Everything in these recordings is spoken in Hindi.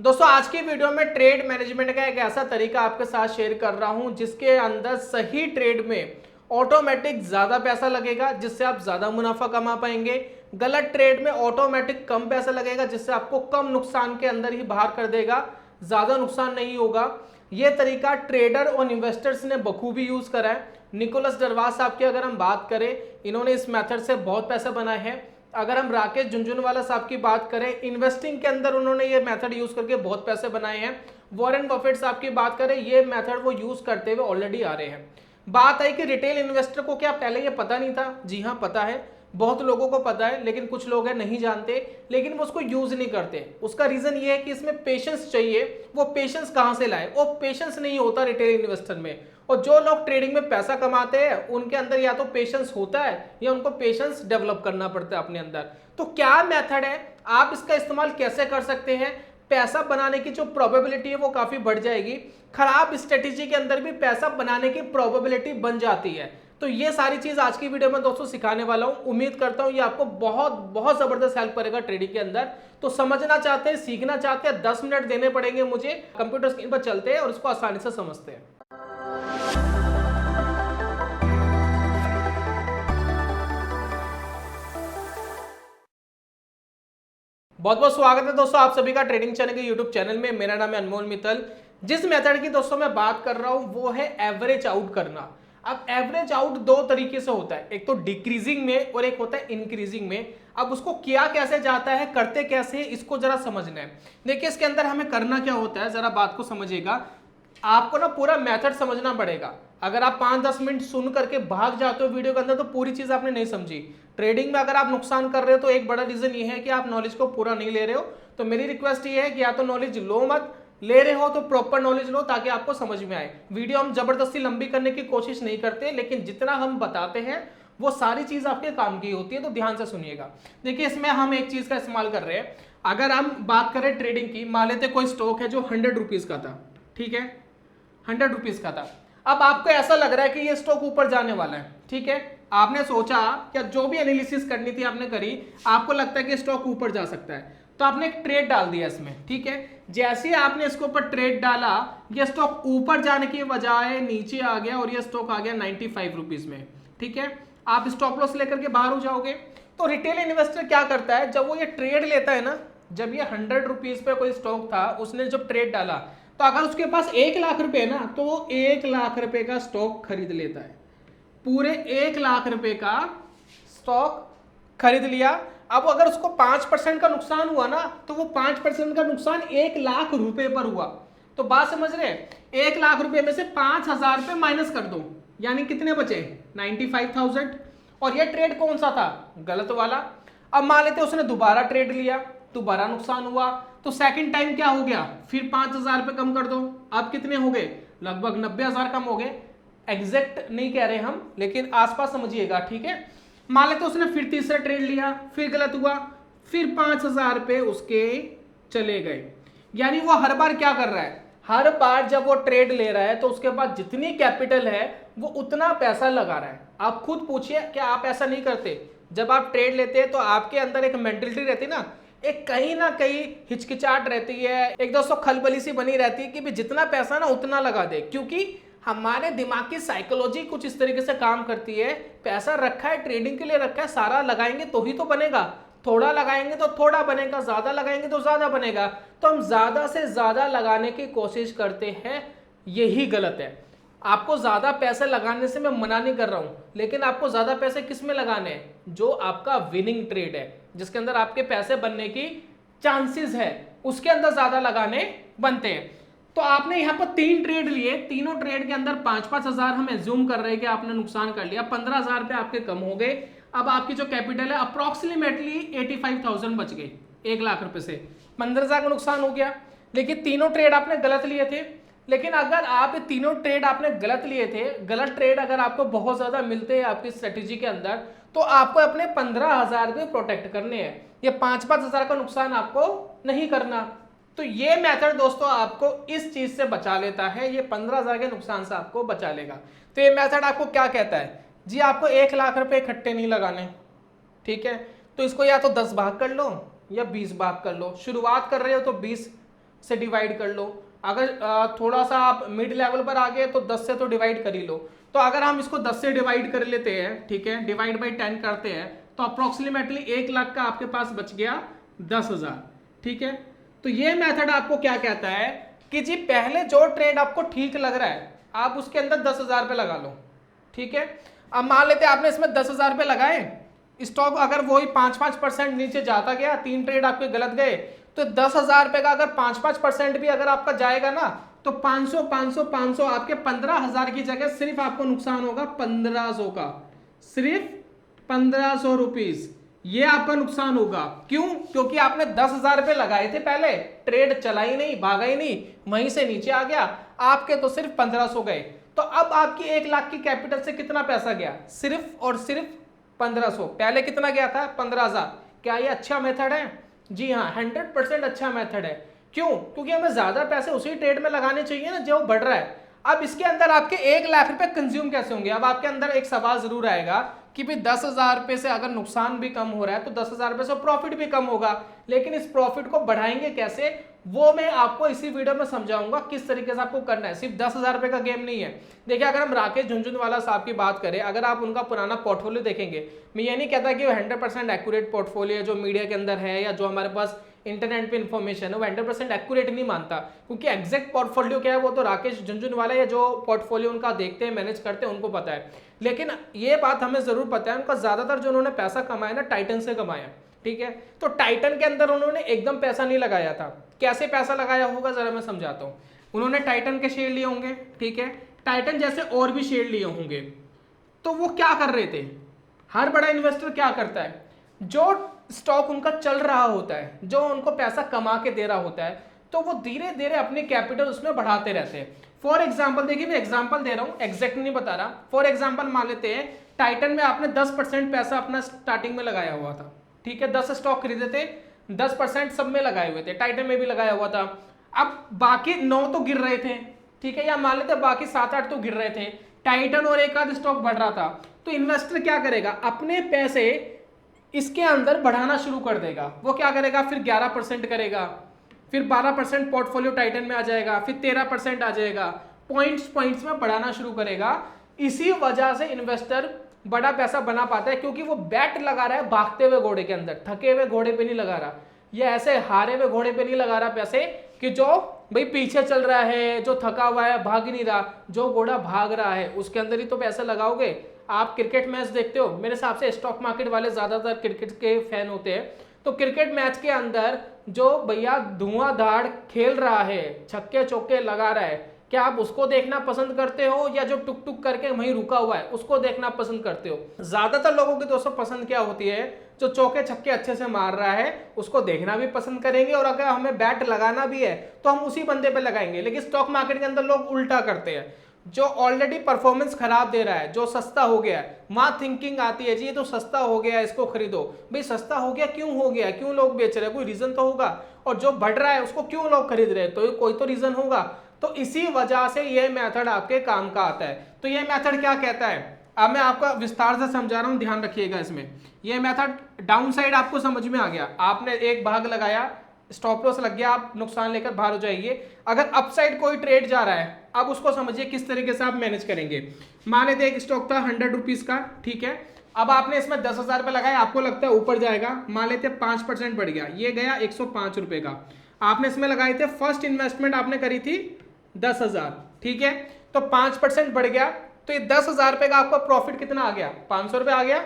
दोस्तों आज की वीडियो में ट्रेड मैनेजमेंट का एक ऐसा तरीका आपके साथ शेयर कर रहा हूं जिसके अंदर सही ट्रेड में ऑटोमेटिक ज्यादा पैसा लगेगा जिससे आप ज्यादा मुनाफा कमा पाएंगे। गलत ट्रेड में ऑटोमेटिक कम पैसा लगेगा जिससे आपको कम नुकसान के अंदर ही बाहर कर देगा, ज्यादा नुकसान नहीं होगा। यह तरीका ट्रेडर और इन्वेस्टर्स ने बखूबी यूज करा है। निकोलस डरवास साहब की अगर हम बात करें, इन्होंने इस मेथड से बहुत पैसा बनाए हैं। अगर हम राकेश झुनझुनवाला साहब की बात करें, इन्वेस्टिंग के अंदर उन्होंने ये मेथड यूज करके बहुत पैसे बनाए हैं। वॉरेन बफेट साहब की बात करें, ये मेथड वो यूज करते हुए ऑलरेडी आ रहे हैं। बात आई कि रिटेल इन्वेस्टर को क्या पहले ये पता नहीं था? जी हाँ, पता है, बहुत लोगों को पता है, लेकिन कुछ लोग हैं नहीं जानते, लेकिन वो उसको यूज नहीं करते। उसका रीजन ये है कि इसमें पेशेंस चाहिए। वो पेशेंस कहां से लाए? वो पेशेंस नहीं होता रिटेल इन्वेस्टर में। और जो लोग ट्रेडिंग में पैसा कमाते हैं उनके अंदर या तो पेशेंस होता है या उनको पेशेंस डेवलप करना पड़ता है अपने अंदर। तो क्या मेथड है, आप इसका इस्तेमाल कैसे कर सकते हैं? पैसा बनाने की जो प्रोबेबिलिटी है वो काफी बढ़ जाएगी। खराब स्ट्रेटेजी के अंदर भी पैसा बनाने की प्रोबेबिलिटी बन जाती है। तो ये सारी चीज आज की वीडियो में दोस्तों सिखाने वाला हूं। उम्मीद करता हूं ये आपको बहुत बहुत जबरदस्त हेल्प करेगा ट्रेडिंग के अंदर। तो समझना चाहते हैं, सीखना चाहते हैं, 10 मिनट देने पड़ेंगे मुझे। कंप्यूटर स्क्रीन पर चलते हैं और इसको आसानी से समझते हैं। बहुत बहुत स्वागत है दोस्तों आप सभी का ट्रेडिंग चैनल के यूट्यूब चैनल में। मेरा नाम है अनमोल मित्तल। जिस मेथड की दोस्तों मैं बात कर रहा हूं वो है एवरेज आउट करना। अब एवरेज आउट दो तरीके से होता है, एक तो डिक्रीजिंग में और एक होता है इंक्रीजिंग में। अब उसको किया कैसे जाता है, करते कैसे है, इसको जरा समझना है। देखिए इसके अंदर हमें करना क्या होता है, जरा बात को समझिएगा। आपको ना पूरा मेथड समझना पड़ेगा। अगर आप 5-10 मिनट सुन करके भाग जाते हो वीडियो के अंदर तो पूरी चीज आपने नहीं समझी। ट्रेडिंग में अगर आप नुकसान कर रहे हो तो एक बड़ा रीजन ये है कि आप नॉलेज को पूरा नहीं ले रहे हो। तो मेरी रिक्वेस्ट ये है कि या तो नॉलेज लो मत, ले रहे हो तो प्रॉपर नॉलेज लो ताकि आपको समझ में आए। वीडियो हम जबरदस्ती लंबी करने की कोशिश नहीं करते, लेकिन जितना हम बताते हैं वो सारी चीज आपके काम की होती है। तो ध्यान से सुनिएगा। देखिए इसमें हम एक चीज का इस्तेमाल कर रहे हैं। अगर हम बात करें ट्रेडिंग की, मान लेते कोई स्टॉक है जो 100 रुपीज का था, ठीक है, 100 रुपीज का था। अब आपको ऐसा लग रहा है कि ये स्टॉक ऊपर जाने वाला है, ठीक है। आपने सोचा, क्या जो भी एनालिसिस करनी थी आपने करी, आपको लगता है कि स्टॉक ऊपर जा सकता है, तो आपने एक ट्रेड डाल दिया इसमें, ठीक है। जैसे ही आपने इसके ऊपर ट्रेड डाला, ये स्टॉक ऊपर जाने की बजाय नीचे आ गया और ये स्टॉक आ गया 95 रुपीज में, ठीक है। आप स्टॉप लॉस लेकर के बाहर हो जाओगे। तो रिटेल इन्वेस्टर क्या करता है, जब वो ये ट्रेड लेता है ना, जब ये 100 रुपीज पे कोई स्टॉक था, उसने जब ट्रेड डाला, तो अगर उसके पास 1 लाख रुपए है ना, तो वो 1 लाख रुपए का स्टॉक खरीद लेता है। पूरे 1 लाख रुपए का स्टॉक खरीद लिया। अब अगर उसको 5% का नुकसान हुआ ना, तो वो 5% का नुकसान 1 लाख रुपए पर हुआ। तो बात समझ रहे हैं? 1 लाख रुपए में से 5,000 रुपए माइनस कर दो, यानी कितने बचे? 95,000। और ये ट्रेड कौन सा था? गलत वाला। अब मान लेते उसने दोबारा ट्रेड लिया, दोबारा नुकसान हुआ, तो सेकंड टाइम क्या हो गया? फिर 5,000 रुपए कम कर दो। अब कितने हो गए? लगभग 90,000 कम हो गए। एग्जैक्ट नहीं कह रहे हम, लेकिन आसपास समझिएगा, ठीक है। मान लेते उसने फिर तीसरा ट्रेड लिया, फिर गलत हुआ, फिर 5,000 रुपए उसके चले गए। यानी वो हर बार क्या कर रहा है, हर बार जब वो ट्रेड ले रहा है तो उसके पास जितनी कैपिटल है वो उतना पैसा लगा रहा है। आप खुद पूछिए, क्या आप ऐसा नहीं करते? जब आप ट्रेड लेते हैं तो आपके अंदर एक मेंटलिटी रहती है ना, एक कहीं ना कहीं हिचकिचाहट रहती है, एक दोस्तों खलबली सी बनी रहती है कि भी जितना पैसा ना उतना लगा दे। क्योंकि हमारे दिमाग की साइकोलॉजी कुछ इस तरीके से काम करती है, पैसा रखा है ट्रेडिंग के लिए रखा है, सारा लगाएंगे तो ही तो बनेगा, थोड़ा लगाएंगे तो थोड़ा बनेगा, ज्यादा लगाएंगे तो ज्यादा बनेगा। तो हम ज्यादा से ज्यादा लगाने की कोशिश करते हैं, यही गलत है। आपको ज्यादा पैसे लगाने से मैं मना नहीं कर रहा हूं, लेकिन आपको ज्यादा पैसे किस में लगाने हैं? जो आपका विनिंग ट्रेड है, जिसके अंदर आपके पैसे बनने की चांसेस है, उसके अंदर ज्यादा लगाने बनते हैं। तो आपने यहां पर 3 ट्रेड लिए, तीनों ट्रेड के अंदर 5-5 हजार हम एज्यूम कर रहे हैं कि आपने नुकसान कर लिया, 15,000 रुपए आपके कम हो गए। अब आपकी जो कैपिटल है अप्रोक्सीमेटली 85,000 बच गई। 1 लाख रुपए से 15,000 का नुकसान हो गया। लेकिन तीनों ट्रेड आपने गलत लिए थे। लेकिन अगर आप तीनों ट्रेड आपने गलत लिए थे, गलत ट्रेड अगर आपको बहुत ज्यादा मिलते हैं आपकी स्ट्रेटेजी के अंदर, तो आपको अपने 15,000 रुपए प्रोटेक्ट करने हैं। ये 5-5 हजार का नुकसान आपको नहीं करना। तो ये मेथड दोस्तों आपको इस चीज से बचा लेता है, ये 15,000 के नुकसान से आपको बचा लेगा। तो ये मेथड आपको क्या कहता है जी? आपको 1 लाख रुपए इकट्ठे नहीं लगाने, ठीक है। तो इसको या तो 10 भाग कर लो या 20 भाग कर लो। शुरुआत कर रहे हो तो 20 से डिवाइड कर लो। अगर थोड़ा सा आप मिड लेवल पर आ गए तो 10 से तो डिवाइड कर ही लो। तो अगर हम इसको 10 से डिवाइड कर लेते हैं, ठीक है, डिवाइड बाई 10 करते हैं, तो अप्रोक्सीमेटली 1 लाख का आपके पास बच गया 10,000। ठीक है, तो ये मेथड आपको क्या कहता है कि जी पहले जो ट्रेड आपको ठीक लग रहा है आप उसके अंदर 10,000 रुपये लगा लो। ठीक है, अब मान लेते हैं आपने इसमें 10,000 रुपये लगाए, स्टॉक अगर वही 5-5% नीचे जाता गया, 3 ट्रेड आपके गलत गए, तो 10,000 रुपये का अगर 5-5% भी अगर आपका जाएगा ना, तो 500 आपके 15,000 की जगह सिर्फ आपको नुकसान होगा 1,500 का, सिर्फ 1,500 रुपीज ये आपका नुकसान होगा। क्यों? क्योंकि आपने 10,000 रुपये लगाए थे पहले, ट्रेड चला ही नहीं, भागा ही नहीं, वहीं से नीचे आ गया, आपके तो सिर्फ 1,500 गए। तो अब आपकी 1 लाख की कैपिटल से कितना पैसा गया? सिर्फ और सिर्फ 1,500। पहले कितना गया था? 15,000। क्या ये अच्छा मेथड है? जी हाँ, 100% अच्छा मेथड है। क्यों? क्योंकि हमें ज्यादा पैसे उसी ट्रेड में लगाने चाहिए ना जो बढ़ रहा है। अब इसके अंदर आपके 1 लाख रुपए कंज्यूम कैसे होंगे? अब आपके अंदर एक सवाल जरूर आएगा कि भाई 10,000 रुपए से अगर नुकसान भी कम हो रहा है तो 10,000 रुपए से प्रॉफिट भी कम होगा, लेकिन इस प्रॉफिट को बढ़ाएंगे कैसे, वो मैं आपको इसी वीडियो में समझाऊंगा किस तरीके से आपको करना है। सिर्फ 10,000 रुपए का गेम नहीं है। देखिए, अगर हम राकेश झुनझुनवाला साहब की बात करें, अगर आप उनका पुराना पोर्टफोलियो देखेंगे, मैं ये नहीं कहता कि वो 100% एक्यूरेट पोर्टफोलियो है जो मीडिया के अंदर है या जो हमारे पास इंटरनेट पे इंफॉर्मेशन है, वो 100% एक्यूरेट नहीं मानता, क्योंकि एग्जैक्ट पोर्टफोलियो क्या है वो तो राकेश झुनझुनवाला या जो पोर्टफोलियो उनका देखते हैं, मैनेज करते हैं, उनको पता है। लेकिन ये बात हमें जरूर पता है, उनका ज्यादातर जो उन्होंने पैसा कमाया ना टाइटन से कमाया। ठीक है, तो टाइटन के अंदर उन्होंने एकदम पैसा नहीं लगाया था। कैसे पैसा लगाया होगा जरा मैं समझाता हूँ। उन्होंने टाइटन के शेयर लिए होंगे, ठीक है, टाइटन जैसे और भी शेयर लिए होंगे, तो वो क्या कर रहे थे? हर बड़ा इन्वेस्टर क्या करता है, जो स्टॉक उनका चल रहा होता है, जो उनको पैसा कमा के दे रहा होता है, तो वो धीरे धीरे अपनी कैपिटल उसमें बढ़ाते रहते हैं। फॉर एग्जाम्पल, देखिए मैं एग्जाम्पल दे रहा हूँ, एग्जैक्ट नहीं बता रहा। फॉर एग्जाम्पल मान लेते हैं टाइटन में आपने 10% पैसा अपना स्टार्टिंग में लगाया हुआ था। ठीक है, 10 स्टॉक खरीदे थे, 10% सब में लगाए हुए थे, टाइटन में भी लगाया हुआ था। अब बाकी 9 तो गिर रहे थे, ठीक है, या मान लेते बाकी 7-8 तो गिर रहे थे, टाइटन और एक आध स्टॉक बढ़ रहा था, तो इन्वेस्टर क्या करेगा? अपने पैसे इसके अंदर बढ़ाना शुरू कर देगा। वो क्या करेगा? फिर 11% करेगा, फिर 12% पोर्टफोलियो टाइटन में आ जाएगा, फिर 13% आ जाएगा, पॉइंट्स में बढ़ाना शुरू करेगा। इसी वजह से इन्वेस्टर बड़ा पैसा बना पाता है, क्योंकि वो बैट लगा रहा है भागते हुए घोड़े के अंदर, थके हुए घोड़े पे नहीं लगा रहा, ये ऐसे हारे हुए घोड़े पे नहीं लगा रहा पैसे कि जो भाई पीछे चल रहा है, जो थका हुआ है, भाग नहीं रहा, जो घोड़ा भाग रहा है उसके अंदर ही तो पैसे लगाओगे। आप क्रिकेट मैच देखते हो, मेरे हिसाब से स्टॉक मार्केट वाले ज्यादातर क्रिकेट के फैन होते हैं, तो क्रिकेट मैच के अंदर जो भैया धुआंधार खेल रहा है, छक्के चौके लगा रहा है, क्या आप उसको देखना पसंद करते हो या जो टुक टुक करके वहीं रुका हुआ है उसको देखना पसंद करते हो? ज्यादातर लोगों की दोस्तों पसंद क्या होती है? जो चौके छक्के अच्छे से मार रहा है उसको देखना भी पसंद करेंगे, और अगर हमें बैट लगाना भी है तो हम उसी बंदे पे लगाएंगे। लेकिन स्टॉक मार्केट के अंदर लोग उल्टा करते हैं, जो ऑलरेडी परफॉर्मेंस खराब दे रहा है, जो सस्ता हो गया है, वहां थिंकिंग आती है जी ये तो सस्ता हो गया है इसको खरीदो। भाई सस्ता हो गया, क्यों हो गया, क्यों लोग बेच रहे हैं? कोई रीजन तो होगा। और जो बढ़ रहा है उसको क्यों लोग खरीद रहे हैं? तो कोई तो रीजन होगा। तो इसी वजह से ये मेथड आपके काम का आता है। तो ये मेथड क्या कहता है, अब मैं आपको विस्तार से समझा रहा हूं, ध्यान रखिएगा इसमें। ये मेथड डाउन साइड आपको समझ में आ गया, आपने एक भाग लगाया, स्टॉप लॉस लग गया, आप नुकसान लेकर बाहर हो जाइए। अगर अपसाइड कोई ट्रेड जा रहा है, अब उसको समझिए किस तरीके से आप मैनेज करेंगे। मान लेते एक स्टॉक था 100 रुपीज का, ठीक है, अब आपने इसमें 10,000 रुपए लगाए, आपको लगता है ऊपर जाएगा, मान लेते 5% बढ़ गया, ये गया 105 रुपए का, आपने इसमें लगाए थे, फर्स्ट इन्वेस्टमेंट आपने करी थी 10,000, ठीक है, तो 5% बढ़ गया, तो ये 10,000 रुपए का आपका प्रॉफिट कितना आ गया? 500 रुपए आ गया,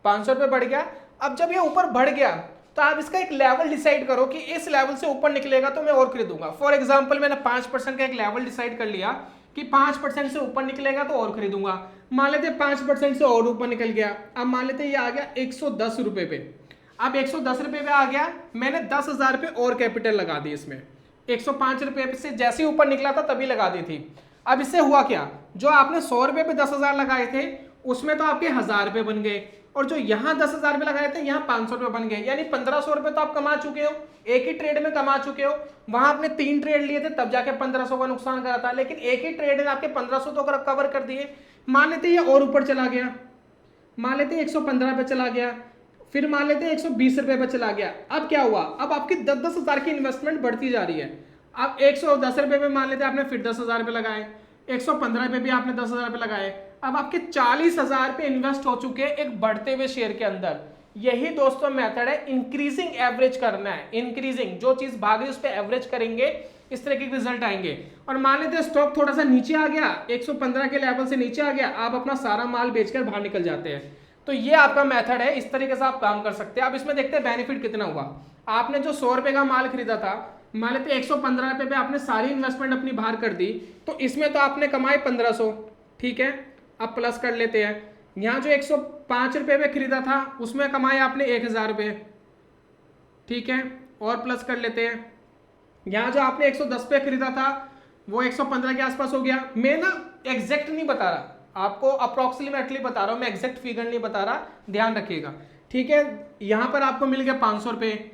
500 रुपए बढ़ गया। अब जब ये ऊपर बढ़ गया तो आप इसका एक लेवल डिसाइड करो कि इस लेवल से ऊपर निकलेगा तो मैं और खरीदूंगा। फॉर एग्जांपल मैंने 5% का एक लेवल डिसाइड कर लिया कि 5% से ऊपर निकलेगा तो और खरीदूंगा। मान लेते 5% से और ऊपर निकल गया, अब मान लेते ये आ गया 110 रुपए पे। अब 110 रुपए पे आ गया, मैंने 10,000 रुपए और कैपिटल लगा दी इसमें, 105 रुपए से जैसे ही ऊपर निकला था तभी लगा दी थी। अब इससे हुआ क्या, जो आपने 100 रुपए पे 10,000 लगाए थे उसमें तो आपके 1,000 रुपए बन गए, और जो यहाँ 10,000 रुपए लगाए थे यहाँ 500 रुपए बन गए, यानी 1,500 रुपए तो आप कमा चुके हो, एक ही ट्रेड में कमा चुके हो। वहां आपने 3 ट्रेड लिए थे तब जाके 1,500 का नुकसान करा था, लेकिन एक ही ट्रेड ने आपके 1,500 तो कवर कर दिए। मान लेते ये और ऊपर चला गया, मान लेते 115 पे चला गया, फिर मान लेते 120 रुपए पे चला गया। अब क्या हुआ, अब आपकी 10,000 की इन्वेस्टमेंट बढ़ती जा रही है। अब 110 रुपये पे मान लेते आपने फिर 10,000 रुपये लगाए, 115 पे भी आपने 10,000 रुपये लगाए, अब आपके 40,000 पे इन्वेस्ट हो चुके हैं एक बढ़ते हुए शेयर के अंदर। यही दोस्तों मेथड है, इंक्रीजिंग एवरेज करना है। इंक्रीजिंग, जो चीज भाग रही है उस पर एवरेज करेंगे, इस तरह के रिजल्ट आएंगे। और मान लेते स्टॉक थोड़ा सा नीचे आ गया, 115 के लेवल से नीचे आ गया, आप अपना सारा माल बेचकर बाहर निकल जाते हैं। तो ये आपका मेथड है, इस तरीके से आप काम कर सकते हैं। अब इसमें देखते हैं बेनिफिट कितना हुआ। आपने जो 100 रुपए का माल खरीदा था, मान लेते 115 रुपए पे आपने सारी इन्वेस्टमेंट अपनी बाहर कर दी, तो इसमें तो आपने कमाए 1500, ठीक है। अब प्लस कर लेते हैं, यहाँ जो 105 रुपए पे खरीदा था उसमें कमाए आपने 1000 रुपये, ठीक है। और प्लस कर लेते हैं, यहाँ जो आपने 110 पे खरीदा था वो 115 के आसपास हो गया। मैं ना एग्जैक्ट नहीं बता रहा, आपको अप्रोक्सीमेटली बता रहा हूँ, मैं एग्जैक्ट फिगर नहीं बता रहा, ध्यान रखिएगा, ठीक है। यहाँ पर आपको मिल गया 500 रुपये,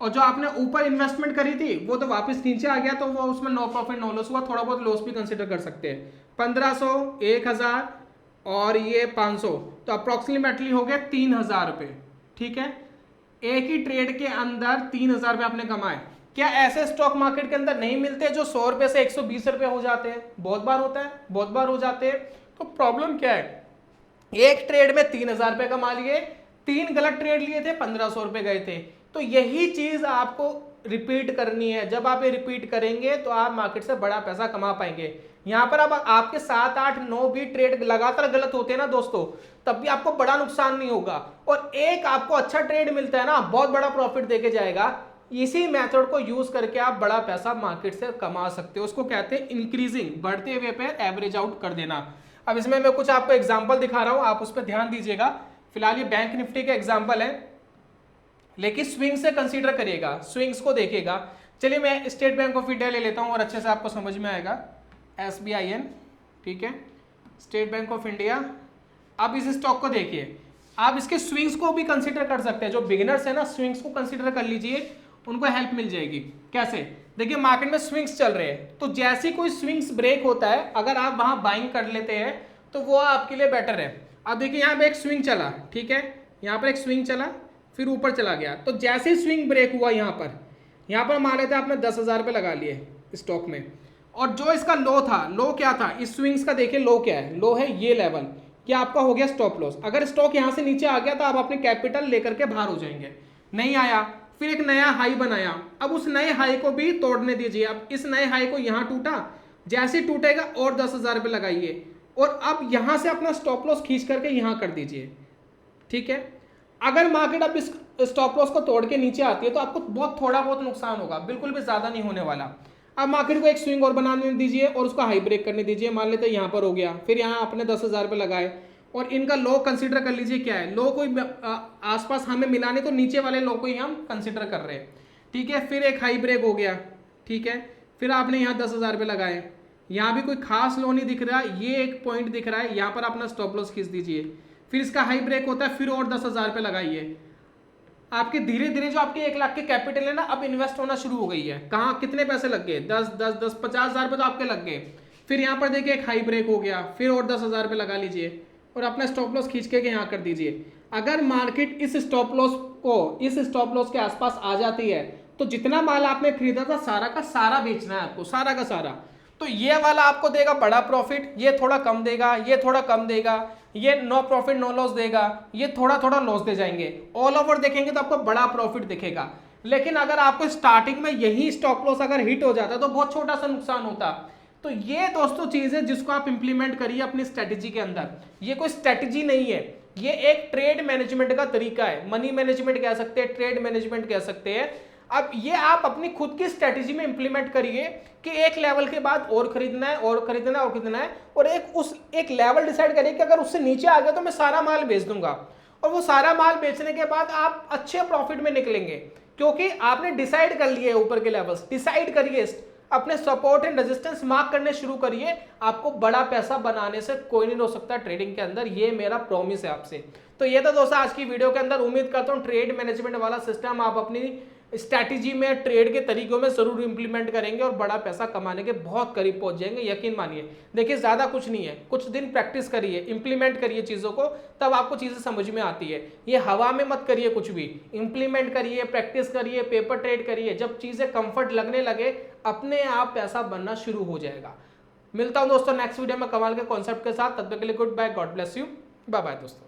और जो आपने ऊपर इन्वेस्टमेंट करी थी वो तो वापस नीचे आ गया, तो वो उसमें नो प्रॉफिट नो लॉस हुआ, थोड़ा बहुत लॉस भी कंसिडर कर सकते हैं। 1500, 1000 और ये 500, तो अप्रोक्सीमेटली हो गया 3000 रुपये, ठीक है। एक ही ट्रेड के अंदर 3000 रुपये आपने कमाए। क्या ऐसे स्टॉक मार्केट के अंदर नहीं मिलते जो 100 रुपये से 120 रुपये हो जाते हैं? बहुत बार होता है, बहुत बार हो जाते हैं। तो प्रॉब्लम क्या है, एक ट्रेड में 3000 रुपये कमा लिए, 3 गलत ट्रेड लिए थे, 1500 रुपये गए थे। तो यही चीज आपको रिपीट करनी है। जब आप ये रिपीट करेंगे तो आप मार्केट से बड़ा पैसा कमा पाएंगे। यहाँ पर अब आपके 7, 8, 9 भी ट्रेड लगातार गलत होते हैं ना दोस्तों, तब भी आपको बड़ा नुकसान नहीं होगा, और एक आपको अच्छा ट्रेड मिलता है ना, बहुत बड़ा प्रॉफिट देके जाएगा। इसी मेथड को यूज करके आप बड़ा पैसा मार्केट से कमा सकते हो। उसको कहते हैं इंक्रीजिंग, बढ़ते हुए पे एवरेज आउट कर देना। अब इसमें मैं कुछ आपको एग्जाम्पल दिखा रहा हूं, आप उस पर ध्यान दीजिएगा। फिलहाल ये बैंक निफ्टी का एग्जाम्पल है, लेकिन स्विंग से कंसीडर करिएगा, स्विंग्स को देखिएगा। चलिए मैं स्टेट बैंक ऑफ इंडिया ले लेता हूं और अच्छे से आपको समझ में आएगा। SBIN, ठीक है, स्टेट बैंक ऑफ इंडिया। अब इस स्टॉक को देखिए, आप इसके स्विंग्स को भी कंसीडर कर सकते हैं। जो बिगिनर्स है ना, स्विंग्स को कंसीडर कर लीजिए, उनको हेल्प मिल जाएगी। कैसे? देखिए मार्केट में स्विंग्स चल रहे हैं, तो जैसे कोई स्विंग्स ब्रेक होता है, अगर आप वहां बाइंग कर लेते हैं तो वो आपके लिए बेटर है। अब देखिए यहाँ पे एक स्विंग चला, ठीक है, यहाँ पर एक स्विंग चला, फिर ऊपर चला गया, तो जैसे ही स्विंग ब्रेक हुआ यहाँ पर मान लेते आपने 10,000 रुपये लगा लिए स्टॉक में, और जो इसका लो था, लो क्या था इस स्विंग्स का, देखिए लो क्या है, लो है ये लेवल, क्या आपका हो गया स्टॉप लॉस। अगर स्टॉक यहाँ से नीचे आ गया तो आप अपने कैपिटल लेकर के बाहर हो जाएंगे। नहीं आया, फिर एक नया हाई बनाया, अब उस नए हाई को भी तोड़ने दीजिए। अब इस नए हाई को यहाँ टूटा, जैसे टूटेगा और 10,000 रुपये लगाइए, और अब यहाँ से अपना स्टॉप लॉस खींच करके यहाँ कर दीजिए, ठीक है। अगर मार्केट अब इस स्टॉप लॉस को तोड़ के नीचे आती है तो आपको थोड़ा बहुत नुकसान होगा, बिल्कुल भी ज्यादा नहीं होने वाला। अब मार्केट को एक स्विंग और बनाने दीजिए और उसको हाई ब्रेक करने दीजिए। मान लेते हैं यहाँ पर हो गया, फिर यहाँ आपने 10,000 रुपये लगाए, और इनका लो कंसीडर कर लीजिए क्या है, लो कोई आसपास हमें मिला नहीं, तो नीचे वाले लो को ही हम कंसीडर कर रहे हैं, ठीक है। फिर एक हाई ब्रेक हो गया, ठीक है, फिर आपने यहाँ 10,000 रुपये लगाए, यहाँ भी कोई खास लो नहीं दिख रहा, ये एक पॉइंट दिख रहा है, यहाँ पर अपना स्टॉप लॉस खींच दीजिए। फिर इसका हाई ब्रेक होता है, फिर और 10,000 रुपये लगाइए। आपके धीरे धीरे जो आपके 1 लाख के कैपिटल है ना, अब इन्वेस्ट होना शुरू हो गई है। कहाँ कितने पैसे लग गए, 10, 10, 10, 50,000 रुपये तो आपके लग गए। फिर यहाँ पर देखिए एक हाई ब्रेक हो गया, फिर और 10,000 रुपये लगा लीजिए और अपना स्टॉप लॉस खींच के यहाँ कर दीजिए। अगर मार्केट इस स्टॉप लॉस के आसपास आ जाती है तो जितना माल आपने खरीदा था सारा का सारा बेचना है आपको, सारा का सारा। तो ये वाला आपको देगा बड़ा प्रॉफिट, ये थोड़ा कम देगा, ये थोड़ा कम देगा, ये नो प्रॉफिट नो लॉस देगा, ये थोड़ा थोड़ा लॉस दे जाएंगे। ऑल ओवर देखेंगे तो आपको बड़ा प्रॉफिट दिखेगा। लेकिन अगर आपको स्टार्टिंग में यही स्टॉप लॉस अगर हिट हो जाता तो बहुत छोटा सा नुकसान होता। तो ये दोस्तों चीज है जिसको आप इंप्लीमेंट करिए अपनी स्ट्रेटेजी के अंदर। ये कोई स्ट्रेटेजी नहीं है, ये एक ट्रेड मैनेजमेंट का तरीका है। मनी मैनेजमेंट कह सकते हैं, ट्रेड मैनेजमेंट कह सकते हैं। अब ये आप अपनी खुद की स्ट्रेटेजी में इंप्लीमेंट करिए कि एक लेवल के बाद और खरीदना है और खरीदना है और खरीदना है, और एक लेवल डिसाइड करिए कि अगर उससे नीचे आ गया तो मैं सारा माल बेच दूंगा, और वो सारा माल बेचने के बाद आप अच्छे प्रॉफिट में निकलेंगे, क्योंकि आपने डिसाइड कर लिए ऊपर के लेवल्स। डिसाइड करिए, अपने सपोर्ट एंड रेजिस्टेंस मार्क करने शुरू करिए, आपको बड़ा पैसा बनाने से कोई नहीं रोक सकता ट्रेडिंग के अंदर। ये मेरा प्रॉमिस है आपसे। तो ये तो दोस्तों आज की वीडियो के अंदर, उम्मीद करता हूँ ट्रेड मैनेजमेंट वाला सिस्टम आप अपनी स्ट्रैटेजी में, ट्रेड के तरीकों में जरूर इंप्लीमेंट करेंगे और बड़ा पैसा कमाने के बहुत करीब पहुंच जाएंगे, यकीन मानिए। देखिए ज्यादा कुछ नहीं है, कुछ दिन प्रैक्टिस करिए, इंप्लीमेंट करिए चीजों को, तब आपको चीजें समझ में आती है। ये हवा में मत करिए, कुछ भी इंप्लीमेंट करिए, प्रैक्टिस करिए, पेपर ट्रेड करिए। जब चीजें कंफर्ट लगने लगे अपने आप पैसा बनना शुरू हो जाएगा। मिलता हूं दोस्तों नेक्स्ट वीडियो में कमाल के कॉन्सेप्ट के साथ, तब तक के लिए good bye, God bless you, bye bye दोस्तों।